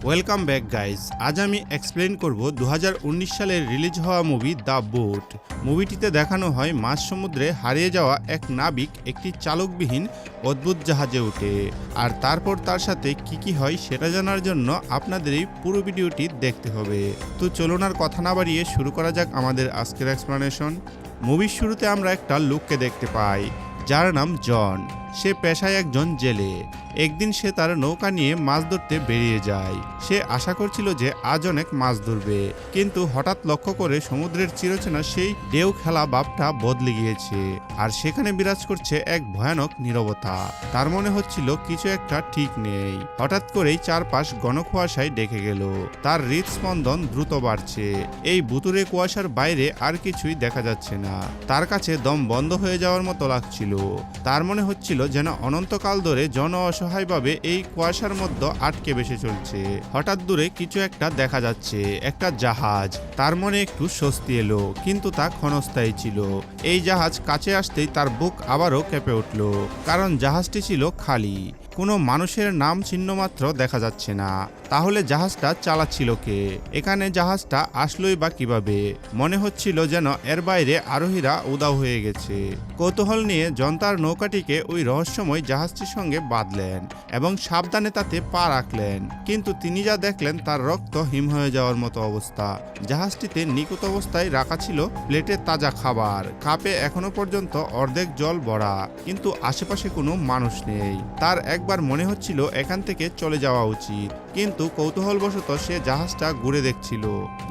Welcome back guys. আজ আমি explain করব 2019 সালের রিলিজ হওয়া মুভি দ্য বোট। মুভিটিতে দেখানো হয় মাঝ সমুদ্রে হারিয়ে যাওয়া এক নাবিক একটি চালকবিহীন অদ্ভুত জাহাজে ওঠে, আর তারপর তার সাথে কি হয় সেটা জানার জন্য আপনাদের এই পুরো ভিডিওটি দেখতে হবে। তো চলুন আর কথা না বাড়িয়ে শুরু করা যাক আমাদের আজকের এক্সপ্লেনেশন। মুভির শুরুতে আমরা একটা লোককে দেখতে পাই যার নাম জন। সে পেশায় একজন জেলে। একদিন সে তার নৌকা নিয়ে মাছ ধরতে বেরিয়ে যায়। সে আশা করছিল যে আজ অনেক মাছ ধরবে, কিন্তু হঠাৎ লক্ষ্য করে সমুদ্রের চিরচেনা সেই ঢেউ খেলা ভাবটা বদলে গিয়েছে, আর সেখানে বিরাজ করছে এক ভয়ানক নীরবতা। তার মনে হচ্ছিল কিছু একটা ঠিক নেই। হঠাৎ করেই চারপাশ ঘন কুয়াশায় ঢেকে গেল। তার হৃদস্পন্দন দ্রুত বাড়ছে। এই ভুতুরে কুয়াশার বাইরে আর কিছুই দেখা যাচ্ছে না। তার কাছে দম বন্ধ হয়ে যাওয়ার মতো লাগছিল। তার মনে হচ্ছিল যেন অনন্তকাল ধরে জন অসহায়ভাবে এই কুয়াশার মধ্যে আটকে বসে চলছে। হঠাৎ দূরে কিছু একটা দেখা যাচ্ছে, একটা জাহাজ। তার মনে একটু স্বস্তি এলো, কিন্তু তা ক্ষণস্থায়ী ছিল। এই জাহাজ কাছে আসতেই তার বুক আবারও কেঁপে উঠল, কারণ জাহাজটি ছিল খালি। কোনো মানুষের নাম চিহ্ন মাত্র দেখা যাচ্ছে না। তাহলে জাহাজটা চালাচ্ছিল কে? এখানে জাহাজটা আসলোই বা কিভাবে? মনে হচ্ছিল যেন এর বাইরে আরোহীরা উধাও হয়ে গেছে। কৌতূহল নিয়ে জন তার নৌকাটিকে ওই রহস্যময় জাহাজটির সঙ্গে বাঁধলেন এবং সাবধানে তাতে পা রাখলেন, কিন্তু তিনি যা দেখলেন তার রক্ত হিম হয়ে যাওয়ার মতো অবস্থা। জাহাজটিতে নিখুঁত অবস্থায় রাখা ছিল প্লেটে তাজা খাবার, কাপে এখনো পর্যন্ত অর্ধেক জল ভরা, কিন্তু আশেপাশে কোনো মানুষ নেই। তার একবার মনে হচ্ছিল এখান থেকে চলে যাওয়া উচিত, কিন্তু কৌতূহলবশত সে জাহাজটা ঘুরে দেখছিল।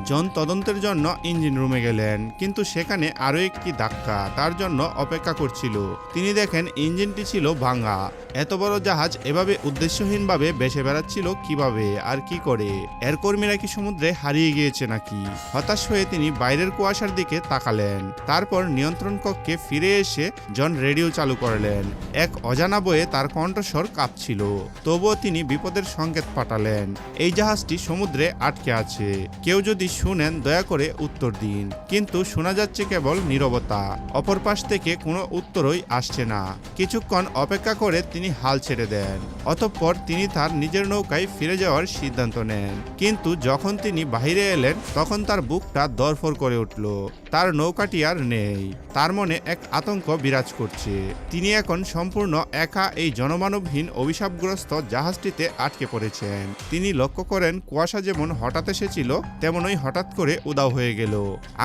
জন তদন্তের জন্য ইঞ্জিন রুমে গেলেন, কিন্তু সেখানে আরো একটি ধাক্কা তার জন্য অপেক্ষা করছিল। তিনি দেখেন ইঞ্জিনটি ছিল ভাঙা। এত বড় জাহাজ এভাবে উদ্দেশ্যহীনভাবে ভেসে বেড়াচ্ছিল কিভাবে আর কি করে? এর কর্মীরা কি সমুদ্রে হারিয়ে গিয়েছে নাকি? হতাশ হয়ে তিনি বাইরের কুয়াশার দিকে তাকালেন। তারপর নিয়ন্ত্রণ কক্ষে ফিরে এসে জন রেডিও চালু করলেন। এক অজানা বয়ে তার কণ্ঠস্বর কাঁপছিল, তবুও তিনি বিপদের সংকেত পাঠালেন। এই জাহাজটি সমুদ্রে আটকে আছে, কেউ যদি শুনেন দয়া করে উত্তর দিন। কিন্তু শোনা যাচ্ছে কেবল নীরবতা। অপর পাশ থেকে কোনো উত্তরই আসছে না। কিছুক্ষণ অপেক্ষা করে তিনি হাল ছেড়ে দেন। অতঃপর তিনি তার নিজের নৌকায় ফিরে যাওয়ার সিদ্ধান্ত নেন। কিন্তু যখন তিনি বাহিরে এলেন তখন তার বুকটা দরফর করে উঠল। তার নৌকাটি আর নেই। তার মনে এক আতঙ্ক বিরাজ করছে। তিনি এখন সম্পূর্ণ একা এই জনমানবহীন অভিশাপগ্রস্ত জাহাজটিতে আটকে পড়েছেন। তিনি লক্ষ্য করেন কুয়াশা যেমন হঠাৎ এসেছিল তেমনই হঠাৎ করে উধাও হয়ে গেল।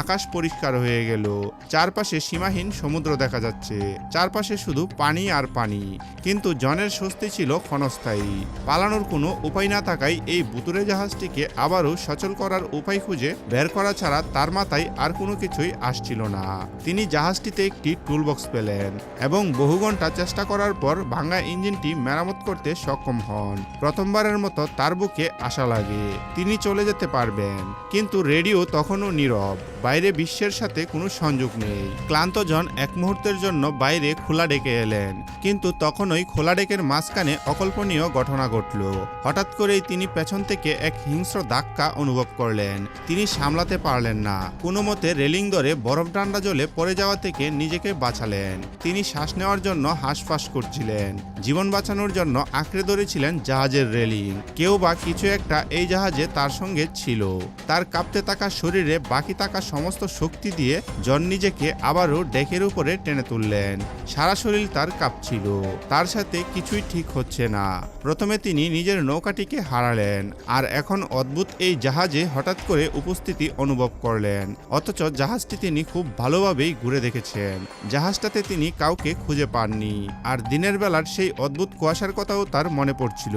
আকাশ পরিষ্কার হয়ে গেল। চারপাশে সীমাহীন সমুদ্র দেখা যাচ্ছে। চারপাশে শুধু পানি আর পানি। কিন্তু জনের স্বস্তি ছিল ক্ষণস্থায়ী। পালানোর কোনো উপায় না থাকায় এই ভুতুরে জাহাজটিকে আবারও সচল করার উপায় খুঁজে বের করা ছাড়া তার মাথায় আর কোনো কিছুই আসছিল না। তিনি জাহাজটিতে একটি টুলবক্স পেলেন এবং বহু ঘন্টা চেষ্টা করার পর ভাঙা ইঞ্জিনটি মেরামত করতে সক্ষম হন। প্রথমবারের মতো তার বুকে আশা লাগে তিনি চলে যেতে পারবেন, কিন্তু রেডিও তখনও নীরব। বাইরে বিশ্বের সাথে কোনো সংযোগ নেই। ক্লান্ত জন এক মুহূর্তের জন্য বাইরে খোলা ডেকে এলেন, কিন্তু তখনই খোলা ডেকের মাঝখানে অকল্পনীয় ঘটনা ঘটল। হঠাৎ করেই তিনি পেছন থেকে এক হিংস্র ধাক্কা অনুভব করলেন। তিনি সামলাতে পারলেন না। কোনো মতে রেলিং ধরে বরফ ঠান্ডা জলে পড়ে যাওয়া থেকে নিজেকে বাঁচালেন। তিনি শ্বাস নেওয়ার জন্য হাঁসফাঁস করছিলেন। জীবন বাঁচানোর জন্য আঁকড়ে ধরেছিলেন জাহাজের রেলিং। কেউ বা কিছু একটা এই জাহাজে তার সঙ্গে ছিল। তার কাঁপতে থাকা শরীরে বাকি থাকা সমস্ত শক্তি দিয়ে জন নিজেকে আবারও ডেকের উপরে টেনে তুললেন। সারা শরীর তার কাঁপছিল। তার সাথে কিছুই ঠিক হচ্ছে না। প্রথমে তিনি নিজের নৌকাটিকে হারালেন, আর এখন অদ্ভুত এই জাহাজে হঠাৎ করে উপস্থিতি অনুভব করলেন। অথচ জাহাজটি তিনি খুব ভালোভাবেই ঘুরে দেখেছেন। জাহাজটাতে তিনি কাউকে খুঁজে পাননি। আর দিনের বেলার সেই অদ্ভুত কুয়াশার কথাও তার মনে পড়ছিল।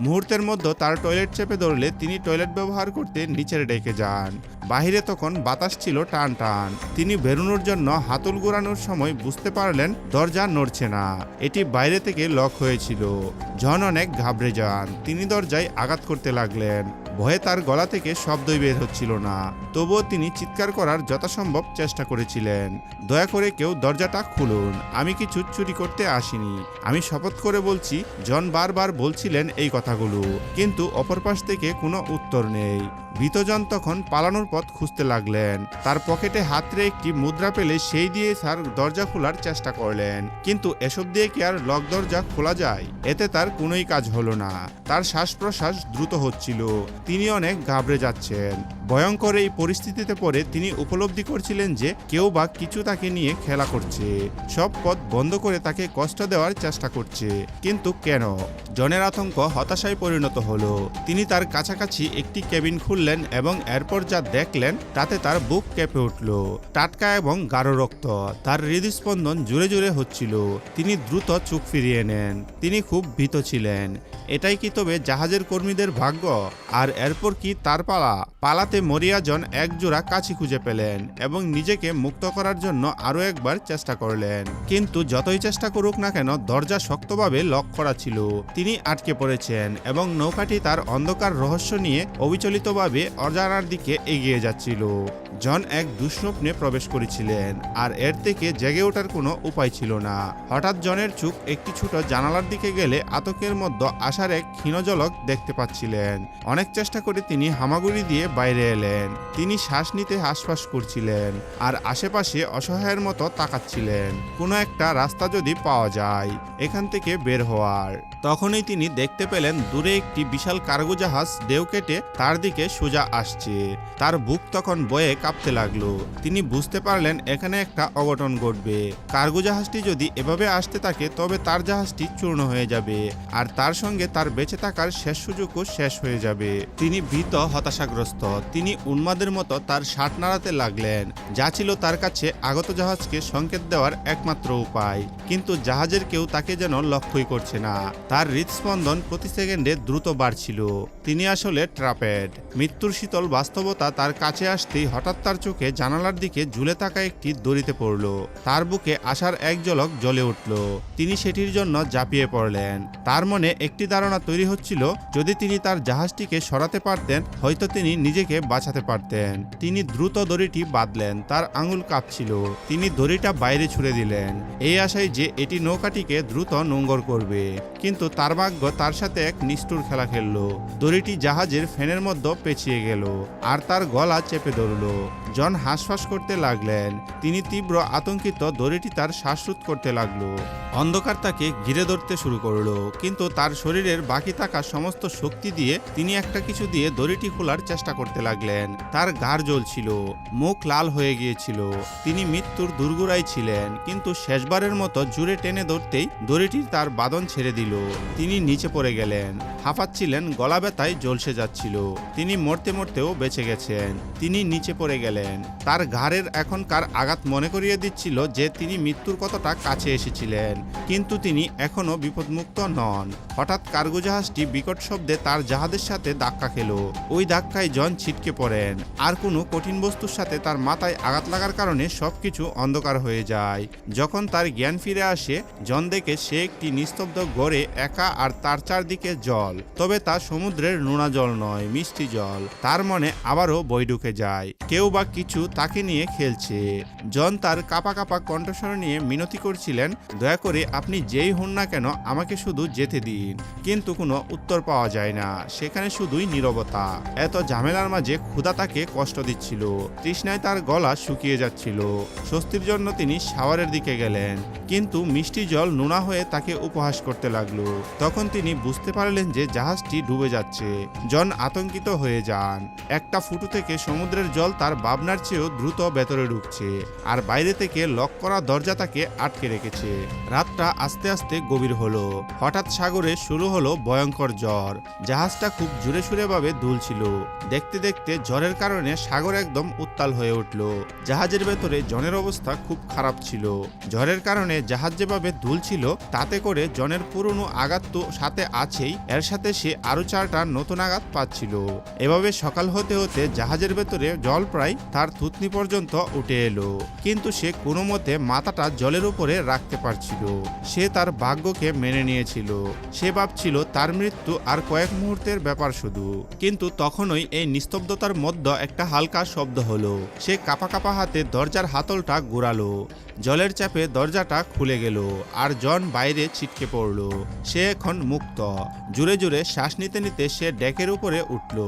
মুহূর্তের মধ্যে তার টয়লেট চেপে ধরলে তিনি টয়লেট ব্যবহার করতে নিচের ডেকে যান। বাহিরে তখন বাতাস ছিল টান টান। তিনি বেরোনোর জন্য হাতল ঘোরানোর সময় বুঝতে পারলেন দরজা নড়ছে না। এটি বাইরে থেকে লক হয়েছিল। জন অনেক ঘাবড়ে যান। তিনি দরজায় আঘাত করতে লাগলেন। ভয়ে তার গলা থেকে শব্দই বের হচ্ছিল না। তবুও তিনি চিৎকার করার যথাসম্ভব চেষ্টা করেছিলেন, দয়া করে কেউ দরজাটা খুলুন, আমি কিছু চুরি করতে আসিনি, আমি শপথ করে বলছি। জন বারবার বলছিলেন এই কথাগুলো, কিন্তু অপর পাশ থেকে কোনো উত্তর নেই। ভীতজন তখন পালানোর পথ খুঁজতে লাগলেন। তার পকেটে হাতরে একটি মুদ্রা পেলে সেই দিয়ে স্যার দরজা খোলার চেষ্টা করলেন, কিন্তু এসব দিয়ে কি আর লক দরজা খোলা যায়? এতে তার কোনোই কাজ হলো না। তার শ্বাস প্রশ্বাস দ্রুত হচ্ছিল, তিনি অনেক ঘাবড়ে যাচ্ছেন। ভয়ঙ্কর এই পরিস্থিতিতে পড়ে তিনি উপলব্ধি করছিলেন যে কেউ বা কিছু তাকে নিয়ে খেলা করছে, সব পথ বন্ধ করে তাকে কষ্ট দেওয়ার চেষ্টা করছে। কিন্তু কেন? জনের আতঙ্ক হতাশায় পরিণত হলো। তিনি তার কাছাকাছি একটি কেবিন খুললেন এবং এরপর যা দেখলেন তাতে তার বুক কেঁপে উঠল। টাটকা এবং গাঢ় রক্ত, তার হৃদস্পন্দন জোরে জোরে হচ্ছিল। তিনি দ্রুত চোখ ফিরিয়ে নেন। তিনি খুব ভীত ছিলেন। এটাই কি তবে জাহাজের কর্মীদের ভাগ্য? আর এরপর কি তার পালাতে মরিয়া জন এক জোড়া কাছি খুঁজে পেলেন এবং নিজেকে মুক্ত করার জন্য আরো একবার চেষ্টা করলেন। কিন্তু যতই চেষ্টা করুক না কেন দরজা শক্তভাবে লক করা ছিল। তিনি আটকে পড়েছেন এবং নৌকাটি তার অন্ধকার রহস্য নিয়ে অবিচলিতভাবে অজানার দিকে এগিয়ে যাচ্ছিল। জন এক দুঃস্বপ্নে প্রবেশ করেছিলেন, আর এর থেকে জেগে ওঠার কোনো উপায় ছিল না। হঠাৎ জনের চোখ একটি ছোট জানালার দিকে গেলে আতঙ্কের মধ্যে আসার এক ক্ষীণ ঝলক দেখতে পাচ্ছিলেন। অনেক চেষ্টা করে তিনি হামাগুড়ি দিয়ে বাইরে এলেন। তিনি শ্বাস নিতে হাঁসফাঁস করছিলেন আর আশেপাশে অসহায়ের মতো তাকাচ্ছিলেন, কোনো একটা রাস্তা যদি পাওয়া যায় এখান থেকে বের হওয়ার। তখনই তিনি দেখতে পেলেন দূরে একটি বিশাল কার্গো জাহাজ ঢেউ কেটে তার দিকে সোজা আসছে। তার বুক তখন বয়ে কাঁপতে লাগলো। তিনি বুঝতে পারলেন এখানে একটা অঘটন ঘটবে। কার্গো জাহাজটি যদি এভাবে আসতে থাকে তবে তার জাহাজটি চূর্ণ হয়ে যাবে, আর তার সঙ্গে তার বেঁচে থাকার শেষ সুযোগও শেষ হয়ে যাবে। তিনি ভীত, হতাশাগ্রস্ত। তিনি উন্মাদের মতো তার শার্ট নাড়াতে লাগলেন, যা ছিল তার কাছে আগত জাহাজকে সংকেত দেওয়ার একমাত্র উপায়। কিন্তু জাহাজের কেউ তাকে যেন লক্ষ্যই করছে না। তার হৃদস্পন্দন প্রতি সেকেন্ডে দ্রুত বাড়ছিল। তিনি আসলে ট্র্যাপেড। মৃত্যুর শীতল বাস্তবতা তার কাছে আসতেই হঠাৎ তার চোখে জানালার দিকে ঝুলে থাকা একটি দড়িতে পড়ল। তার বুকে আশার এক ঝলক জ্বলে উঠল। তিনি সেটির জন্য ঝাঁপিয়ে পড়লেন। তার মনে একটি ধারণা তৈরি হচ্ছিল, যদি তিনি তার জাহাজটিকে সরাতে পারতেন হয়তো তিনি নিজেকে বাঁচাতে পারতেন। তিনি দ্রুত দড়িটি বাঁধলেন। তার আঙুল কাঁপছিল। তিনি দড়িটা বাইরে ছুড়ে দিলেন, এই আশায় যে এটি নৌকাটিকে দ্রুত নোঙর করবে। কিন্তু তার ভাগ্য তার সাথে এক নিষ্ঠুর খেলা খেলল। দড়িটি জাহাজের ফ্যানের মধ্যে পেঁচিয়ে গেল আর তার গলা চেপে ধরল। জন হাঁসফাঁস করতে লাগলেন। তিনি তীব্র আতঙ্কিত। দড়িটি তার শ্বাসরোধ করতে লাগলো। অন্ধকার তাকে ঘিরে ধরতে শুরু করলো, কিন্তু তার শরীরের বাকি থাকা সমস্ত শক্তি দিয়ে তিনি একটা কিছু দিয়ে দড়িটি খোলার চেষ্টা করতে লাগলেন। তার ঘাড় জ্বলছিল, মুখ লাল হয়ে গিয়েছিল। তিনি মৃত্যুর দুর্গুড়ায় ছিলেন, কিন্তু শেষবারের মতো জুড়ে টেনে ধরতেই দড়িটি তার বাঁধন ছেড়ে দিল। তিনি নিচে পড়ে গেলেন, হাঁপাচ্ছিলেন, গলা ব্যথায় ঝলসে যাচ্ছিল। তিনি মরতে মরতেও বেঁচে গেছেন। তিনি নিচে পড়ে গেলেন। তার ঘাড়ের এখনকার আঘাত মনে করিয়ে দিচ্ছিল যে তিনি মৃত্যুর কতটা কাছে এসেছিলেন, কিন্তু তিনি এখনো বিপদমুক্ত নন। হঠাৎ কার্গো জাহাজটি বিকট শব্দে তার জাহাজের সাথে ধাক্কা খেল। ওই ধাক্কায় জন ছিটকে পড়েন, আর কোনো কঠিন বস্তুর সাথে তার মাথায় আঘাত লাগার কারণে সবকিছু অন্ধকার হয়ে যায়। যখন তার জ্ঞান ফিরে আসে, জন দেখে সে একটি নিস্তব্ধ গড়ে একা, আর তার চারদিকে জল, তবে তা সমুদ্রের নোনা জল নয়, মিষ্টি জল। তার মনে আবারও বই ঢুকে যায়, কেউ বা কিছু তাকে নিয়ে খেলছে। জন তার কাঁপা কাঁপা কণ্ঠস্বর নিয়ে মিনতি করছিলেন, দয়া করে আপনি যেই হন না কেন আমাকে শুধু যেতে দিন। কিন্তু কোনো উত্তর পাওয়া যায় না। সেখানে শুধুই নীরবতা। এত ঝামেলার মাঝে ক্ষুধা তাকে কষ্ট দিচ্ছিল। তৃষ্ণায় তার গলা শুকিয়ে যাচ্ছিল। স্বস্তির জন্য তিনি শাওয়ারের দিকে গেলেন, কিন্তু মিষ্টি জল নোনা হয়ে তাকে উপহাস করতে লাগলো। তখন তিনি বুঝতে পারলেন যে জাহাজটি ডুবে যাচ্ছে। জন আতঙ্কিত হয়ে যান। একটা ফুটো থেকে সমুদ্রের জল তার ভাবনার চেয়েও দ্রুত ভেতরে ঢুকছে, আর বাইরে থেকে লক করা দরজা তাকে আটকে রেখেছে। রাতটা আস্তে আস্তে গভীর হলো। হঠাৎ সাগরে শুরু হলো ভয়ঙ্কর ঝড়। জাহাজটা খুব জোরে সুরে ভাবে দুলছিল। দেখতে দেখতে ঝড়ের কারণে সাগর একদম উত্তাল হয়ে উঠল। জাহাজের ভেতরে জনের অবস্থা খুব খারাপ ছিল। ঝড়ের কারণে জাহাজ যেভাবে দুলছিল তাতে করে জনের পুরনো আঘাত তো সাথে আছেই, এর সাথে সে আরো 4টা নতুন আঘাত পাচ্ছিল। এভাবে সকাল হতে হতে জাহাজের ভেতরে জল প্রায় তার থুতনি পর্যন্ত উঠে এলো, কিন্তু সে কোনো মতে মাথাটা জলের উপরে রাখতে পারছিল। সে তার ভাগ্যকে মেনে নিয়েছিল। সে ভাবছিল তার মৃত্যু আর কয়েক মুহূর্তের ব্যাপার শুধু। কিন্তু তখনই এই নিস্তব্ধতার মধ্যে একটা হালকা শব্দ হলো। সে কাঁপা কাঁপা হাতে দরজার হাতলটা ঘুরালো। জলের চাপে দরজাটা খুলে গেল আর জন বাইরে ছিটকে পড়ল। সে এখন মুক্ত। জোরে জোরে শ্বাস নিতে নিতে সে ডেকের উপরে উঠল।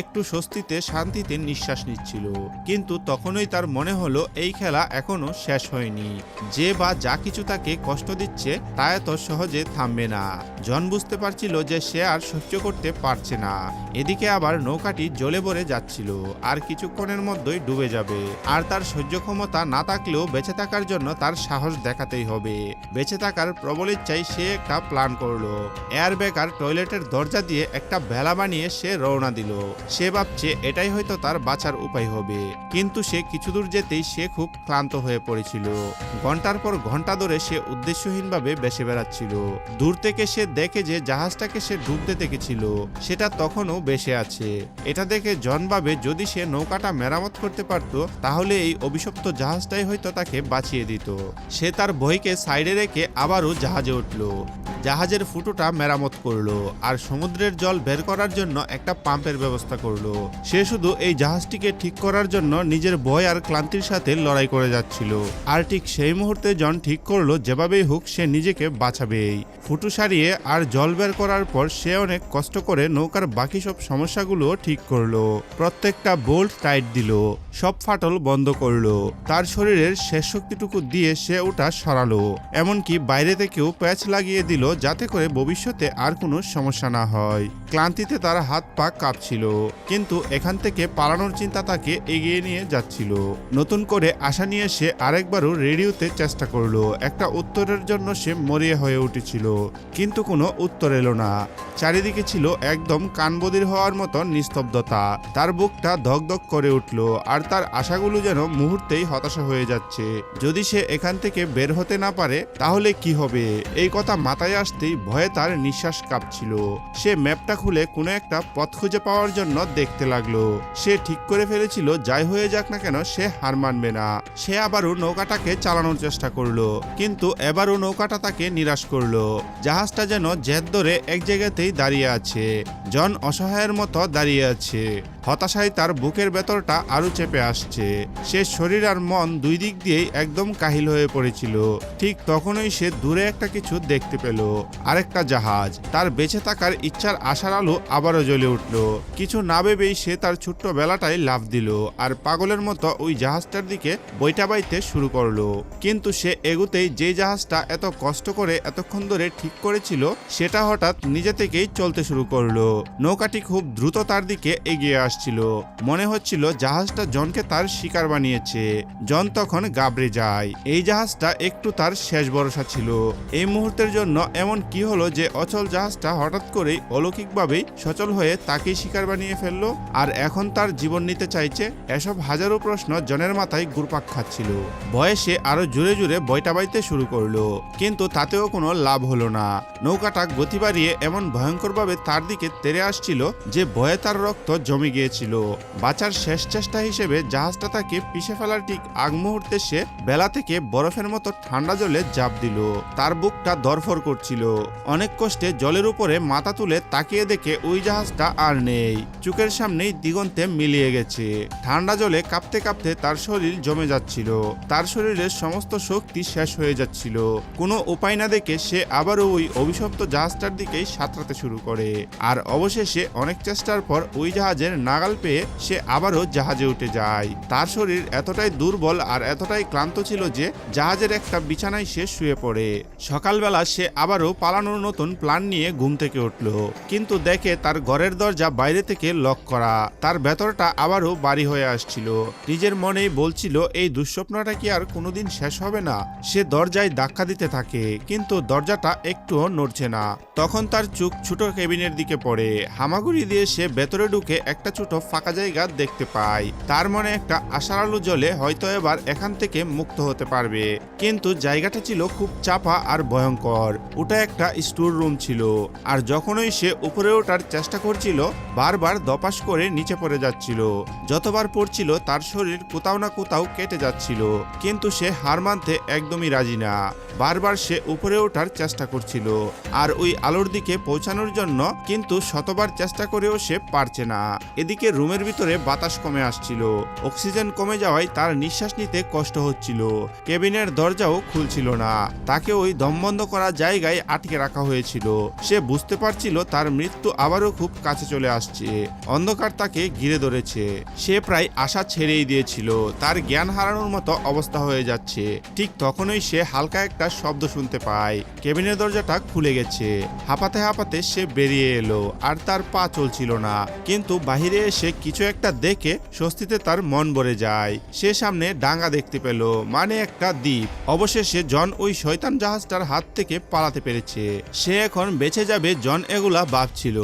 একটু স্বস্তিতে শান্তিতে নিঃশ্বাস নিচ্ছিল। কিন্তু তখনই তার মনে হলো এই খেলা এখনো শেষ হয়নি। যে বা যা কিছু তাকে কষ্ট দিচ্ছে তা এত সহজে থামবে না। জন বুঝতে পারছিল যে সে আর সহ্য করতে পারছে না। এদিকে আবার নৌকাটি জলে ভরে যাচ্ছিল আর কিছুক্ষণের মধ্যেই ডুবে যাবে। আর তার সহ্য ক্ষমতা না থাকলেও বেঁচে থাকার জন্য তার সাহস দেখাতেই হবে। বেঁচে থাকার প্রবল ইচ্ছায় সে একটা প্ল্যান করলো। এয়ারব্যাগ আর টয়লেটের দরজা দিয়ে একটা ভেলা বানিয়ে সে রওনা দিল। সে ভাবছে এটাই হয়তো তার বাঁচার উপায় হবে। কিন্তু সে কিছু দূর যেতেই সে খুব ক্লান্ত হয়ে পড়েছিল। ঘন্টার পর ঘন্টা ধরে সে উদ্দেশ্যহীনভাবে ভেসে বেড়াচ্ছিল। দূর থেকে সে দেখে যে জাহাজটাকে সে ডুবতে দেখেছিল সেটা তখনও ভেসে আছে। এটা দেখে জন ভাবে যদি সে নৌকাটা মেরামত করতে পারত তাহলে এই অভিশপ্ত জাহাজটাই হয়তো তাকে বাঁচিয়ে দিত। সে তার বইকে সাইডে রেখে আবারও জাহাজে উঠল। জাহাজের ফুটোটা মেরামত করলো আর সমুদ্রের জল বের করার জন্য একটা পাম্পের ব্যবস্থা করলো। সে শুধু এই জাহাজটিকে ঠিক করার জন্য নিজের ভয় আর ক্লান্তির সাথে লড়াই করে যাচ্ছিল। আর ঠিক সেই মুহূর্তে জন ঠিক করলো যেভাবেই হোক সে নিজেকে বাঁচাবেই। ফুটো সারিয়ে আর জল বের করার পর সে অনেক কষ্ট করে নৌকার বাকি সব সমস্যাগুলো ঠিক করলো। প্রত্যেকটা বোল্ট টাইট দিল, সব ফাটল বন্ধ করলো। তার শরীরের শেষ শক্তিটুকু দিয়ে সে ওটা সরালো। এমনকি বাইরে থেকেও প্যাচ লাগিয়ে দিল যাতে করে ভবিষ্যতে আর কোনো সমস্যা না হয়। ক্লান্তিতে তার হাত পা কাঁপছিল, কিন্তু এখান থেকে পালানোর চিন্তা তাকে এগিয়ে নিয়ে যাচ্ছিল। নতুন করে আশা নিয়ে সে আরেকবারও রেডিওতে চেষ্টা করলো। একটা উত্তরের জন্য সে মরিয়া হয়ে উঠেছিল, কিন্তু কোনো উত্তর এলো না। চারিদিকে ছিল একদম কানবদির হওয়ার মতো নিস্তব্ধতা। তার বুকটা ধকধক করে উঠল আর তার আশাগুলো যেন মুহূর্তেই হতাশা হয়ে যাচ্ছে। যদি সে এখান থেকে বের হতে না পারে তাহলে কি হবে? এই কথা মাথায় আসতেই ভয়ে তার নিঃশ্বাস কাঁপছিল। সে ম্যাপটা খুলে কোনো একটা পথ খুঁজে পাওয়ার জন্য দেখতে লাগলো। সে ঠিক করে ফেলেছিল যাই হয়ে যাক না কেন সে হার মানবে না। সে আবারও নৌকাটাকে চালানোর চেষ্টা করলো, কিন্তু এবারও নৌকাটা তাকে নিরাশ করলো। জাহাজটা যেন জেদ ধরে এক জায়গাতেই দাঁড়িয়ে আছে। জন অসহায়ের মতো দাঁড়িয়ে আছে। হতাশায় তার বুকের ভেতরটা আরো চেপে আসছে। সে শরীর আর মন দুই দিক দিয়েই একদম কাহিল হয়ে পড়েছিল। ঠিক তখনই সে দূরে একটা কিছু দেখতে পেল, আরেকটা জাহাজ। তার বেঁচে থাকার ইচ্ছার আশার আলো আবারও জ্বলে উঠল। কিছু না ভেবেই সে তার ছোট্ট বেলাটায় লাফ দিল আর পাগলের মতো ওই জাহাজটার দিকে বইটা বাইতে শুরু করলো। কিন্তু সে এগুতেই যে জাহাজটা এত কষ্ট করে এতক্ষণ ধরে ঠিক করেছিল সেটা হঠাৎ নিজে থেকেই চলতে শুরু করলো। নৌকাটি খুব দ্রুত তার দিকে এগিয়ে আসছিল। মনে হচ্ছিল জাহাজটা জনকে তার শিকার বানিয়েছে। জন তখন গাবড়ে যায়। এই জাহাজটা একটু তার শেষ ভরসা ছিল। এই মুহূর্তের জন্য এমন কি হলো যে অচল জাহাজটা হঠাৎ করেই অলৌকিকভাবেই সচল হয়ে তাকেই শিকার বানিয়ে ফেললো আর এখন তার জীবন নিতে চাইছে? এসব হাজারো প্রশ্ন জনের মাথায় ঘুরপাক খাচ্ছিল। ভয়ে সে আরো জোরে জোরে বইটা বাইতে শুরু করলো, কিন্তু তাতেও কোনো লাভ হলো না। নৌকাটা গতি বাড়িয়ে এমন ভয়ঙ্করভাবে তার দিকে তেড়ে আসছিল যে ভয়ে তার রক্ত জমে গিয়েছিল। বাঁচার শেষ চেষ্টা হিসেবে জাহাজটা তাকে পিষে ফেলার ঠিক আগ মুহূর্তে সে বেলা থেকে বরফের মতো ঠান্ডা জলে ঝাঁপ দিল। তার বুকটা ধরফর করছিল। অনেক কষ্টে জলের উপরে মাথা তুলে তাকিয়ে দেখে ওই জাহাজটা আর নেই। চোখের সামনেই দিগন্তে মিলিয়ে গেছে। ঠান্ডা জলে কাঁপতে কাঁপতে তার শরীর জমে যাচ্ছিল। তার শরীরের সমস্ত শক্তি শেষ হয়ে যাচ্ছিল। কোনো উপায় না দেখে সে আবারও ওই অভিশপ্ত জাহাজটার দিকেই সাঁতরাতে শুরু করে। আর অবশেষে অনেক চেষ্টার পর ওই জাহাজের নাগাল পেয়ে সে আবারও জাহাজে উঠে যায়। তার শরীর এতটাই দুর্বল আর এতটাই ক্লান্ত ছিল যে জাহাজের একটা বিছানায় সে শুয়ে পড়ে। সকালবেলা সে আবারও পালানোর নতুন প্ল্যান নিয়ে ঘুম থেকে উঠল, কিন্তু দেখে তার ঘরের দরজা বাইরে থেকে লক করা। তার ভেতরটা আবারও বাড়ি হয়ে আসছিল। নিজের মনেই বলছিল এই দুঃস্বপ্নটা কি আর কোনোদিন শেষ হবে না? সে দরজায় ধাক্কা দিতে থাকে, কিন্তু দরজাটা একটুও নড়ছে না। তখন তার চোখ ছোট কেবিনের দিকে পড়ে। হামাগুড়ি দিয়ে সে ভেতরে ঢুকে একটা ছোট ফাঁকা জায়গা দেখতে পায়। তার মনে একটা আশার আলো জ্বলে, হয়তো এবার এখান থেকে মুক্ত হতে পারবে। কিন্তু জায়গাটা ছিল খুব চাপা আর ভয়ঙ্কর। ওটা একটা স্টোর রুম ছিল, আর যখনই সে উপরে ওঠার চেষ্টা করছিল বারবার দপাস করে নিচে পড়ে যাচ্ছিল। যতবার পড়ছিল তার শরীর কোথাও না কোথাও কেটে যাচ্ছিল, কিন্তু সে হার মানতে একদমই রাজি না। বারবার সে উপরে ওঠার চেষ্টা করছিল আর ওই আলোর দিকে পৌঁছানোর জন্য, কিন্তু শতবার চেষ্টা করেও সে পারছে না। এদিকে রুমের ভিতরে বাতাস কমে আসছিল, অক্সিজেন কমে যাওয়ায় তার নিঃশ্বাস নিতে কষ্ট হচ্ছিল। কেবিনের দরজাও খুলছিল না, তাকে ওই দমবন্ধ করা জায়গায় আটকে রাখা হয়েছিল। সে বুঝতে পারছিল তার মৃত্যু আবারও খুব কাছে চলে আসছে। অন্ধকার তাকে ঘিরে ধরেছে। সে প্রায় আশা ছেড়েই দিয়েছিল, তার জ্ঞান হারানোর মতো অবস্থা হয়ে যাচ্ছে। ঠিক তখনই সে হালকা একটা শব্দ শুনতে পায়। কেবিনের দরজাটা খুলে গেছে। হাঁপাতে হাঁপাতে সে বেরিয়ে এলো, আর তার পা চলছিল না। কিন্তু বাহিরে এসে কিছু একটা দেখে স্বস্তিতে তার মন ভরে যায়। সে সামনে ডাঙ্গা দেখতে পেল, মানে একটা দ্বীপ। অবশেষে জন ওই শয়তান জাহাজটার হাত থেকে পালাতে পেরেছে। সে এখন বেঁচে যাবে জন এগুলা ভাবছিল।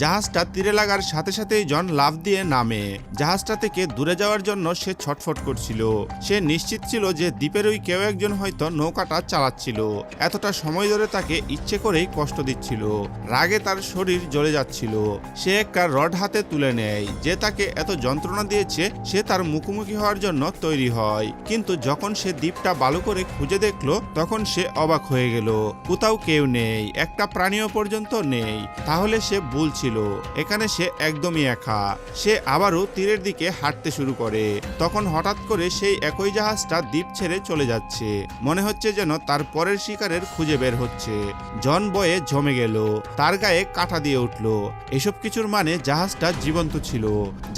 জাহাজটা তীরে লাগার সাথে সাথেই জন লাফ দিয়ে নামে। জাহাজটা থেকে দূরে যাওয়ার জন্য সে ছটফট করছিল। সে নিশ্চিত ছিল যে দ্বীপের ওই কেউ একজন হয়তো নৌকাটা চালাচ্ছিল। এতটা সময় ধরে তাকে ইচ্ছে করেই কষ্ট দিচ্ছিল। রাগে তার শরীর জ্বলে যাচ্ছিল। সে একটা রড হাতে তুলে নেয়। যে তাকে এত যন্ত্রণা দিয়েছে সে তার মুখোমুখি হওয়ার জন্য তৈরি হয়। কিন্তু যখন সে দ্বীপটা ভালো করে খুঁজে দেখলো, তখন সে অবাক হয়ে গেল। কোথাও কেউ নেই, একটা প্রাণীও পর্যন্ত নেই। তাহলে সে ভুল ছিল, এখানে সে একদমই একা। সে আবারও তীরের দিকে হাঁটতে শুরু করে। তখন হঠাৎ করে সেই একই জাহাজটা দ্বীপ ছেড়ে চলে যাচ্ছে। মনে হচ্ছে যেন তার পরের শিকারের খুঁজে বের হচ্ছে। জন বয়ে জমে গেল, তার গায়ে কাঁটা দিয়ে উঠল। এসব কিছুর মানে জাহাজটা জীবন্ত ছিল।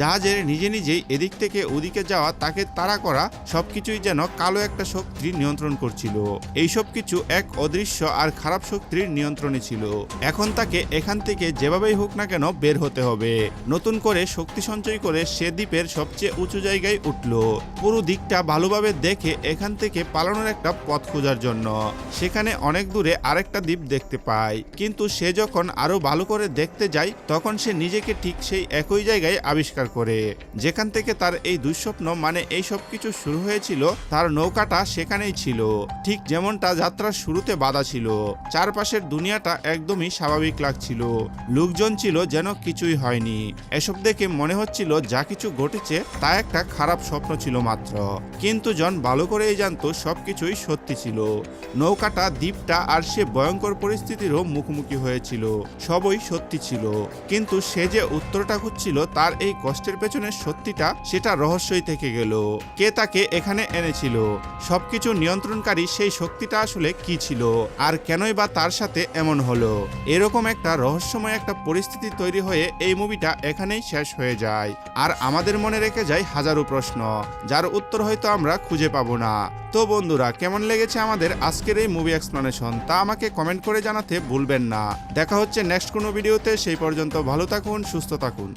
জাহাজের নিজে নিজেই এদিক থেকে ওদিকে যাওয়া, তাকে তাড়া করা, সবকিছুই যেন কালো একটা শক্তি নিয়ন্ত্রণ করছিল। এই সব কিছু এক অদৃশ্য আর খারাপ শক্তির নিয়ন্ত্রণে ছিল। এখন তাকে এখান থেকে যেভাবেই হোক না কেন বের হতে হবে। নতুন করে শক্তি সঞ্চয় করে সে দ্বীপের সবচেয়ে উঁচু জায়গায় উঠল, পুরো দিকটা ভালোভাবে দেখে এখান থেকে পালানোর একটা পথ খোঁজার জন্য। সেখানে অনেক দূরে আরেকটা দ্বীপ দেখতে পায়, কিন্তু সে যখন আরো ভালো করে দেখতে যায়, তখন সে নিজেকে ঠিক সেই একই জায়গায় আবিষ্কার করে যেখান থেকে তার এই দুঃস্বপ্ন, মানে এই সব কিছু শুরু হয়েছিল। তার নৌকাটা সেখানেই ছিল, ঠিক যেমনটা যাত্রার শুরুতে বাঁধা ছিল। চারপাশের দুনিয়াটা একদমই স্বাভাবিক লাগছিল। লোকজন ছিল যেন কিছুই হয়নি। এসব দেখে মনে হচ্ছিল যা কিছু ঘটেছে তা একটা খারাপ স্বপ্ন ছিল মাত্র। কিন্তু জন ভালো করেই জানতো সবকিছুই সত্যি ছিল। নৌকাটা, দ্বীপটা আর সে ভয়ঙ্কর পরিস্থিতিরও মুখোমুখি হয়েছিল, সবই সত্যি ছিল। কিন্তু সে যে উত্তরটা খুঁজছিল, তার এই কষ্টের পেছনের সত্যিটা, সেটা রহস্যই থেকে গেল। কে তাকে এখানে এনেছিল? সবকিছু নিয়ন্ত্রণকারী সেই শক্তিটা আসলে কি ছিল? আর কেনই বা তার সাথে এমন হলো? এরকম একটা রহস্যময় একটা পরিস্থিতি তৈরি হয়ে এই মুভিটা এখানেই শেষ হয়ে যায়। আর আমাদের মনে রেখে যায় হাজারো প্রশ্ন, যার উত্তর হয়তো আমরা খুঁজে পাবো না। তো বন্ধুরা, কেমন লেগেছে আমাদের আজকের এই মুভি এক্সপ্লেনেশন, তা আমাকে কমেন্ট করে জানাতে ভুলবেন না। দেখা হচ্ছে নেক্সট কোনো ভিডিওতে। সেই পর্যন্ত ভালো থাকুন, সুস্থ থাকুন।